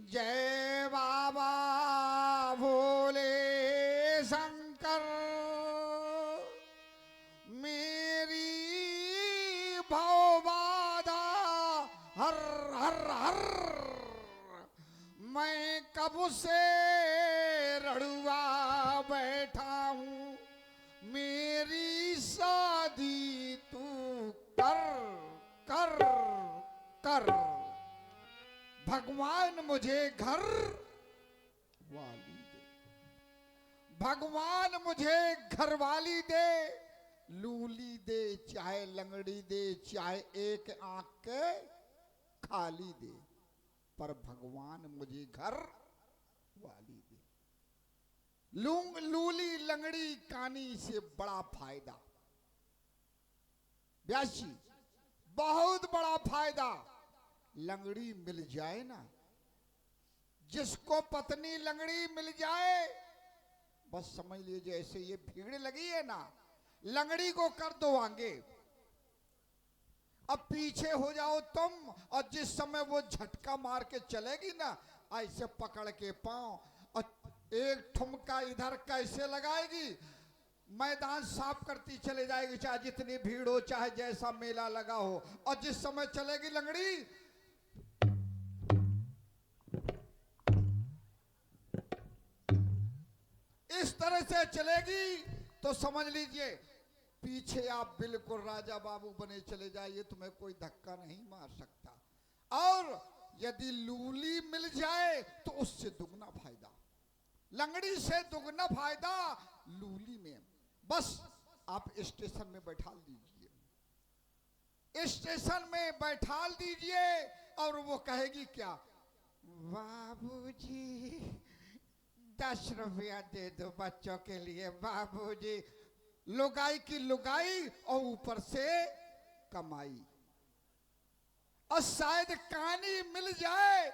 जय बाबा भोले शंकर मेरी भवबाधा हर हर हर। मैं कब से रड़ुआ बैठा हूँ, मेरी शादी तू कर कर कर। भगवान मुझे घर वाली दे, भगवान मुझे घर वाली दे, लूली दे चाहे लंगड़ी दे चाहे एक आंख के खाली दे, पर भगवान मुझे घर वाली दे। लूली लंगड़ी कानी से बड़ा फायदा ब्यासी, बहुत बड़ा फायदा। लंगड़ी मिल जाए ना, जिसको पत्नी लंगड़ी मिल जाए, बस समझ लीजिए जैसे ये भीड़ लगी है ना, लंगड़ी को कर दो आगे, अब पीछे हो जाओ तुम, और जिस समय वो झटका मार के चलेगी ना, ऐसे पकड़ के पांव और एक ठुमका इधर कैसे लगाएगी, मैदान साफ करती चले जाएगी, चाहे जितनी भीड़ हो चाहे जैसा मेला लगा हो। और जिस समय चलेगी लंगड़ी, इस तरह से चलेगी तो समझ लीजिए पीछे आप बिल्कुल राजा बाबू बने चले जाइए, तुम्हें कोई धक्का नहीं मार सकता। और यदि लूली मिल जाए तो उससे दुगना फायदा, लंगड़ी से दुगना फायदा लूली में। बस आप स्टेशन में बैठा दीजिए, स्टेशन में बैठा दीजिए, और वो कहेगी क्या, बाबूजी 10 रुपया दे दो बच्चों के लिए, बाबूजी। लुगाई की लुगाई और ऊपर से कमाई। और शायद कानी मिल जाए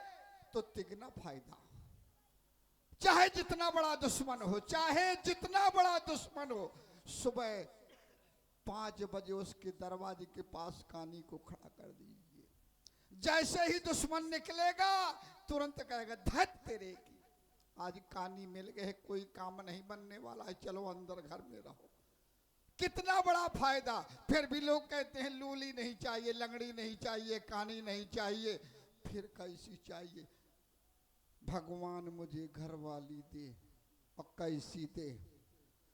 तो तिगना फायदा, चाहे जितना बड़ा दुश्मन हो, चाहे जितना बड़ा दुश्मन हो, सुबह 5 बजे उसके दरवाजे के पास कानी को खड़ा कर दीजिए। जैसे ही दुश्मन निकलेगा तुरंत कहेगा, धत तेरे की, आज कानी मिल गए, कोई काम नहीं बनने वाला है, चलो अंदर घर में रहो। कितना बड़ा फायदा। फिर भी लोग कहते हैं लूली नहीं चाहिए, लंगड़ी नहीं चाहिए, कानी नहीं चाहिए, फिर कैसी चाहिए, भगवान मुझे घर वाली दे। और कैसी दे,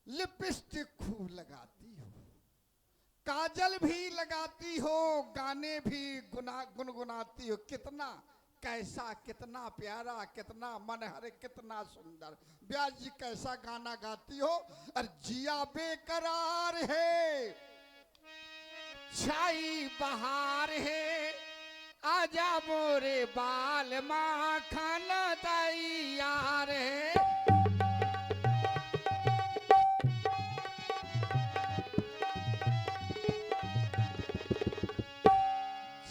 लिपस्टिक खूब लगाती हो, काजल भी लगाती हो, गाने भी गुनगुनाती हो, कितना कैसा, कितना प्यारा, कितना मनहर, कितना सुंदर। ब्यास जी कैसा गाना गाती हो, और जिया बेकरार है, छाई बहार है, आजा मोरे बाल माँ खाना तैयार है।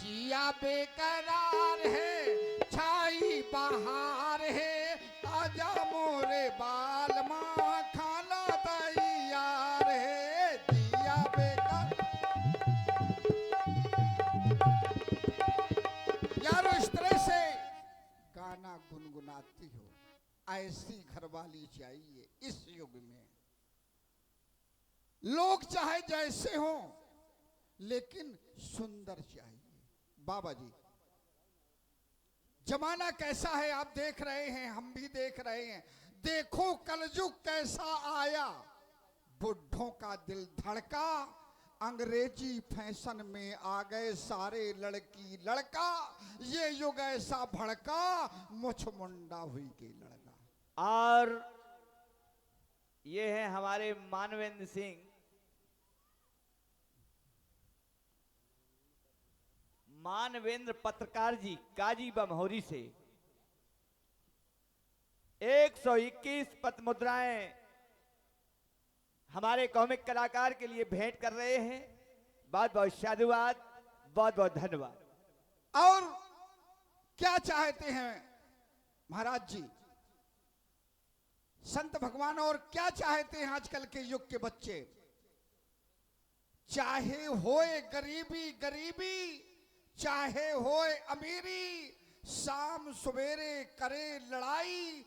जिया बेकरार है, छाई बहार है, आजा मोरे बाल माँ खाना तैयार है। जिया बेकार यार, इस तरह से गाना गुनगुनाती हो, ऐसी घरवाली चाहिए इस युग में। लोग चाहे जैसे हों लेकिन सुंदर चाहिए। बाबा जी, जमाना कैसा है आप देख रहे हैं, हम भी देख रहे हैं। देखो कलयुग कैसा आया, बुढ़ों का दिल धड़का, अंग्रेजी फैशन में आ गए सारे लड़की लड़का, ये युग ऐसा भड़का, मुछ मुंडा हुई के लड़का। और ये है हमारे मानवेंद्र सिंह, मानवेंद्र पत्रकार जी, काजी बमहोरी से 121 पत्र मुद्राएं हमारे कॉमिक कलाकार के लिए भेंट कर रहे हैं। बहुत बहुत साधुवाद, बहुत बहुत धन्यवाद। और क्या चाहते हैं महाराज जी संत भगवान, और क्या चाहते हैं आजकल के युग के बच्चे? चाहे होए गरीबी गरीबी, चाहे होए अमीरी, शाम सवेरे करे लड़ाई,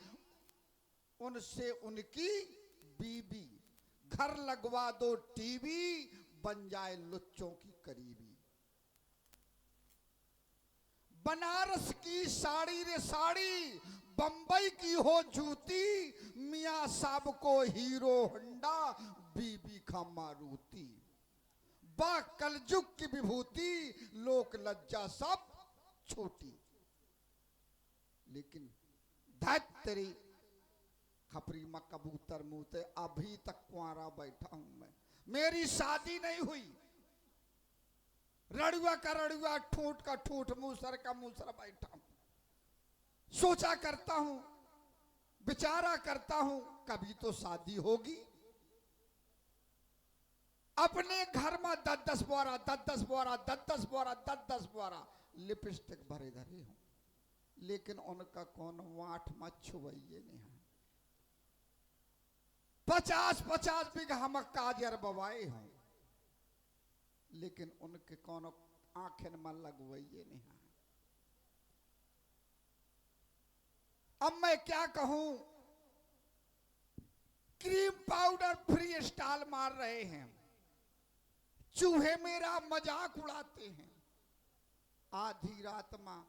उनसे उनकी बीबी, घर लगवा दो टीवी, बन जाए लुच्चों की करीबी। बनारस की साड़ी रे साड़ी, बंबई की हो जूती, मियां साहब को हीरो होंडा, बीबी का मारुति। बा कलजुग की विभूति, लोक लज्जा सब छोटी। लेकिन धत तेरी खपरी में कबूतर मुंहते, अभी तक कुंवारा बैठा हूं मैं, मेरी शादी नहीं हुई। रड़ुआ का रड़ुआ, ठूठ का ठूठ, मूसर का मूसर बैठा हूं। सोचा करता हूं, विचारा करता हूं, कभी तो शादी होगी। अपने घर में 10-10 बोरा, 10-10 बोरा, 10-10 बोरा, 10-10 बोरा लिपस्टिक भरे धरे हूं, लेकिन उनका कौन वाठ में छुवैये नहीं है। 50-50 बीघा में काजर बवाए हूं, लेकिन उनके कौन आंखें में लगवाइए नहीं है। अब मैं क्या कहूं, क्रीम पाउडर फ्री स्टाइल मार रहे हैं, चूहे मेरा मजाक उड़ाते हैं। आधी रात में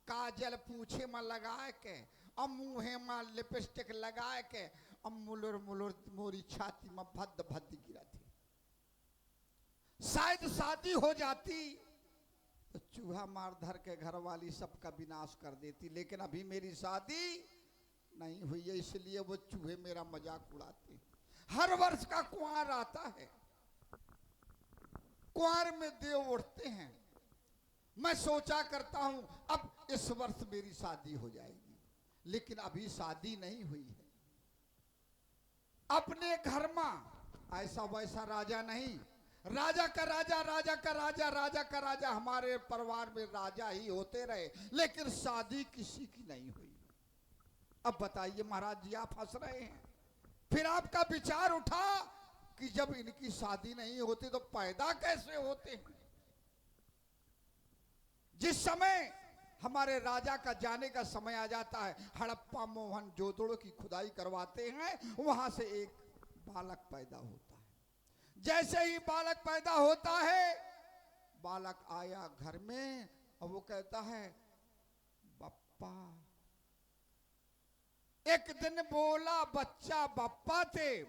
काजल पूछे में लगा के, अब मुंहे में लिपस्टिक लगा के, अब मुलुर मुलुर मोरी छाती में भद भद गिरा थी। शायद शादी हो जाती तो चूहा मार धर के घर वाली सबका विनाश कर देती, लेकिन अभी मेरी शादी नहीं हुई है, इसलिए वो चूहे मेरा मजाक उड़ाते। हर वर्ष का कुंवार आता है, कुंवार में देव उठते हैं। मैं सोचा करता हूं अब इस वर्ष मेरी शादी हो जाएगी, लेकिन अभी शादी नहीं हुई है। अपने घर में ऐसा वैसा राजा नहीं, राजा का राजा, राजा का राजा, राजा का राजा, हमारे परिवार में राजा ही होते रहे, लेकिन शादी किसी की नहीं हुई। अब बताइए महाराज जी, आप हंस रहे हैं, फिर आपका विचार उठा कि जब इनकी शादी नहीं होती तो पैदा कैसे होते हैं। जिस समय हमारे राजा का जाने का समय आ जाता है, हड़प्पा मोहन जोदड़ो की खुदाई करवाते हैं, वहां से एक बालक पैदा होता है। जैसे ही बालक पैदा होता है, बालक आया घर में और वो कहता है बप्पा। एक दिन बोला बच्चा बप्पा थे,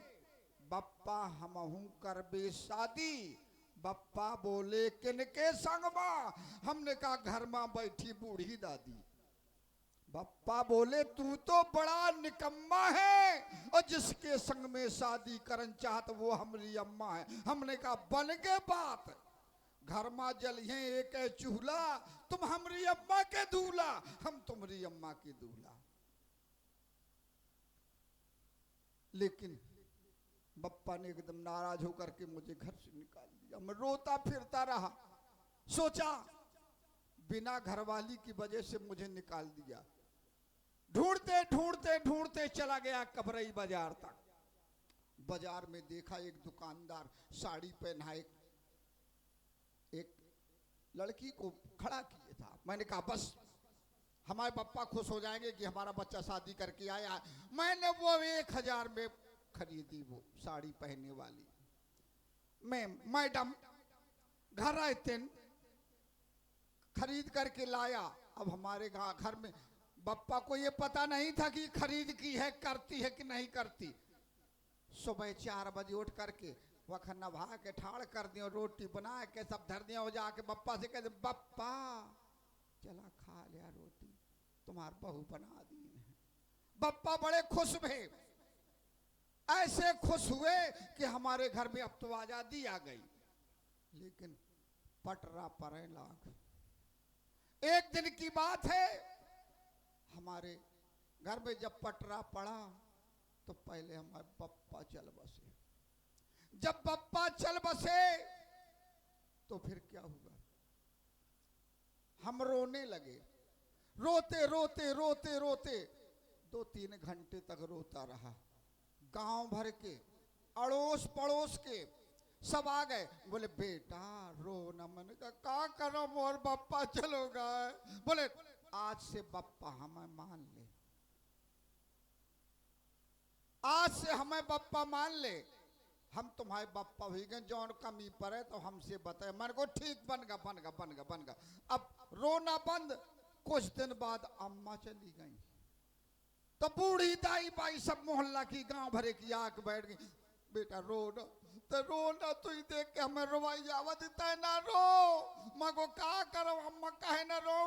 बप्पा हमहू करबे शादी। बप्पा बोले किनके संग मां? हमने कहा घर में बैठी बूढ़ी दादी। बप्पा बोले तू तो बड़ा निकम्मा है, और जिसके संग में शादी करन चाहत वो हमारी अम्मा है। हमने कहा बन गए बात, घर में जलिए एक है चूल्हा, तुम हमारी अम्मा के दूल्हा, हम तुम्हारी अम्मा के दूल्हा। लेकिन बप्पा ने एकदम नाराज होकर के मुझे घर से निकाल दिया। मैं रोता फिरता रहा, सोचा बिना घरवाली की वजह से मुझे निकाल दिया। ढूंढते ढूंढते ढूंढते चला गया कबरई बाजार तक। बाजार में देखा एक दुकानदार साड़ी पहनाए एक लड़की को खड़ा किए था। मैंने कहा बस हमारे पप्पा खुश हो जाएंगे कि हमारा बच्चा शादी करके आया। मैंने वो 1000 में खरीदी वो साड़ी पहनने वाली। मैं मैडम घर आए दिन खरीद करके लाया। अब हमारे घर में बप्पा को ये पता नहीं था कि खरीद की है, करती है कि नहीं करती। सुबह 4 बजे उठ करके वह नभा के ठाड़ कर दियो, रोटी बना के सब धर दिया। हो जाके बप्पा से कहते बप्पा चला खा लिया रोटी, तुम्हार बहू बना दी है। बप्पा बड़े खुश हुए, ऐसे खुश हुए कि हमारे घर में अब तो आजादी आ गई। लेकिन पटरा पड़े लाग। एक दिन की बात है, हमारे घर में जब पटरा पड़ा तो पहले हमारे पप्पा चल बसे। जब पप्पा चल बसे तो फिर क्या हुआ, हम रोने लगे। रोते रोते रोते रोते 2-3 घंटे तक रोता रहा। गांव भर के अड़ोस पड़ोस के सब आ गए। बोले बेटा रो न। मैंने कहा का करो मोर बप्पा चलो गए। बोले आज से बप्पा हमें मान ले, आज से हमें बप्पा मान ले, हम तुम्हारे बप्पा हुई गए, जौन कमी पर है तो हमसे बताए। मैंने को ठीक बन गा। अब रोना बंद। कुछ दिन बाद अम्मा चली गई तो बूढ़ी दाई बाई सब मोहल्ला की गांव भरे की आके बैठ गई। बेटा रो न, तो रो न, तू ही देख के हमें रोवाई आवत है ना रो। मगो का करो अम्मा कहे न रो,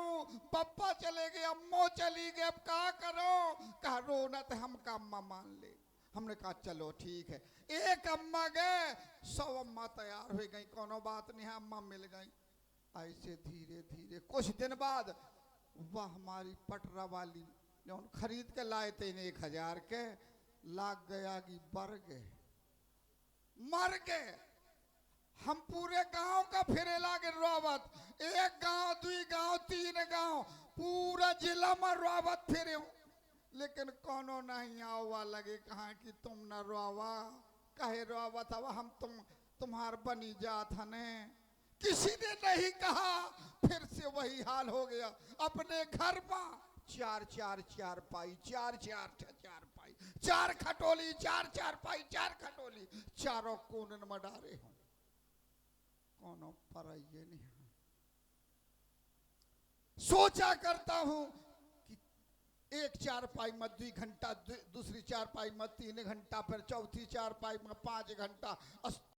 पप्पा चले गए, अम्मो चली गए, अब का करो। कहा रो न तो हम का अम्मा मान ले। हमने कहा चलो ठीक है। एक अम्मा गए 100 अम्मा तैयार हो गई, कोनो बात नहीं है, अम्मा मिल गई। ऐसे धीरे धीरे कुछ दिन बाद वह हमारी पटरा वाली जो खरीद के लाए थे 1000 के, लाग गया कि बर गए, मर गए। हम पूरे गांव का फिरे लागे रोवत। 1 गांव 2 गांव 3 गांव पूरा जिला में रोवत फिरे, लेकिन कोनो नहीं आवा लगे। कहा कि तुम न रोवा, कहे रोवत हवा, हम तुम्हार बनी जात हने। किसी ने नहीं कहा। फिर से वही हाल हो गया। अपने घर में 4 पाई, 4 पाई, 4 खटोली, 4 पाई, 4 खटोली, चारों कोनन में डारे हूं। कोनो पर ये नहीं है। सोचा करता हूं कि 1 4 पाई में 2 घंटा, दूसरी 4 पाई में 3 घंटा, फिर चौथी 4 पाई में 5 घंटा।